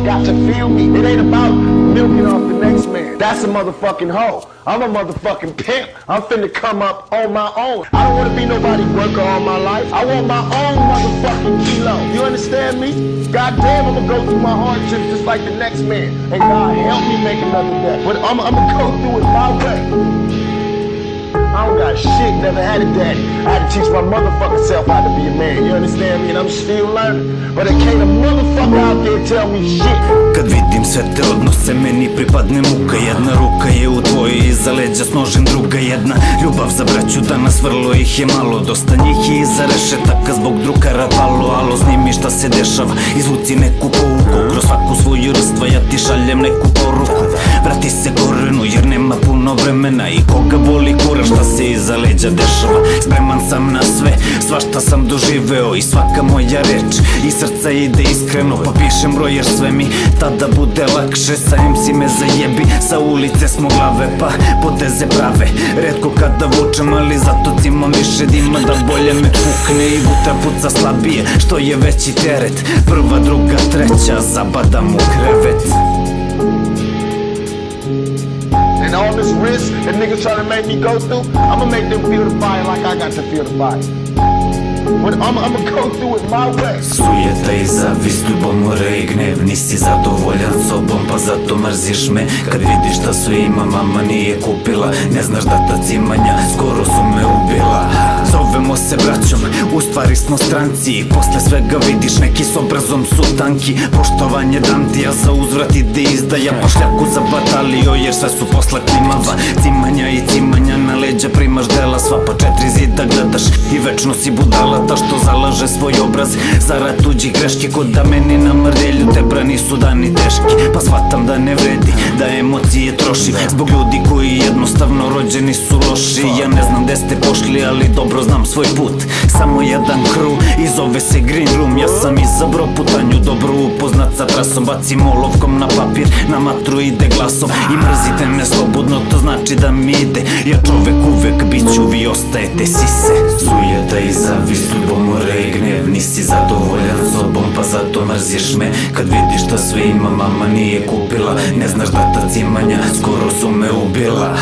got to feel me. It ain't about milking off the next man. That's a motherfucking hoe. I'm a motherfucking pimp. I'm finna come up on my own. I don't wanna be nobody worker all my life. I want my own motherfucking kilo. You understand me? Goddamn, I'ma go through my hardships just like the next man. And God help me make another day. But I'ma go through it my way. I don't got shit, never had a daddy. I had to teach my motherfucking self how to be a man. You understand me? And I'm still learning. But there can't a motherfucker out there tell me shit. Kad vidim sve te odnose, meni pripadne muka. Jedna ruka je u tvojoj, iza leđa s nožem druga. Jedna ljubav za braću, danas vrlo ih je malo. Dosta njih je iza rešetaka zbog drugara palo. Alo, snimi šta se dešava, izvuci neku pouku. Kroz svaku svoju rstva ja ti šaljem neku poruku. Vrati se korenu jer nema puno vremena. I koga boli kura šta se iza leđa dešava. Spreman sam na sve, svašta sam doživeo. I svaka moja reč i srca ide iskreno. Pa pišem broj jer sve mi tada bude lakše. Sa MC me zajebi, sa ulice smo glave pa poteze prave. Retko kada vučem, ali zato cimam više dima. Da bolje me pukne i vutra puca slabije. Što je veći teret, prva, druga, treća, zabadam u krevet. And all this risk that niggas trying to make me go through, I'ma make them feel the fire like I got to feel the fire. But I'ma go through it my way. Sujeta i zavist, ljubomore i gnev. Nisi zadovoljan sobom pa zato mrziš me. Kad vidiš šta sve ima, mama nije kupila. Ne znaš da ta cimanja skoro su me ubila. Zovemo se braćom, u stvari smo stranci. I posle svega vidiš neki s obrazom su tanki. Poštovanje dam ti, a za uzvrat ide izdaja. Po šljaku za batalio jer sve su posle klimava. Cimanja i cimanja na leđa primaš dela sva. Pa 4 zida gledaš i večno si budala. Ta što zalaže svoj obraz zarad tuđih greški. Kod da meni na mrdelju te brani su dani teški. Pa shvatam da ne vredi, da emocije troši. Zbog ljudi koji jednostavno rođeni su loši. Ja ne znam gde ste pošli, ali dobro znam svoj put. Samo jedan crew i zove se Green Room. Ja sam izabrao putanju, dobro upoznat sa trasom. Bacim olovkom na papir, na matru ide glasom. I mrzite me slobodno, to znači da mi ide. Ja čovek uvek biću, vi ostajete sise. Sujeta i zavist, ljubomore i gnev. Nisi zadovoljan sobom pa zato mrziš me. Kad vidiš šta sve ima, mama nije kupila. Ne znaš da ta cimanja skoro su me ubila.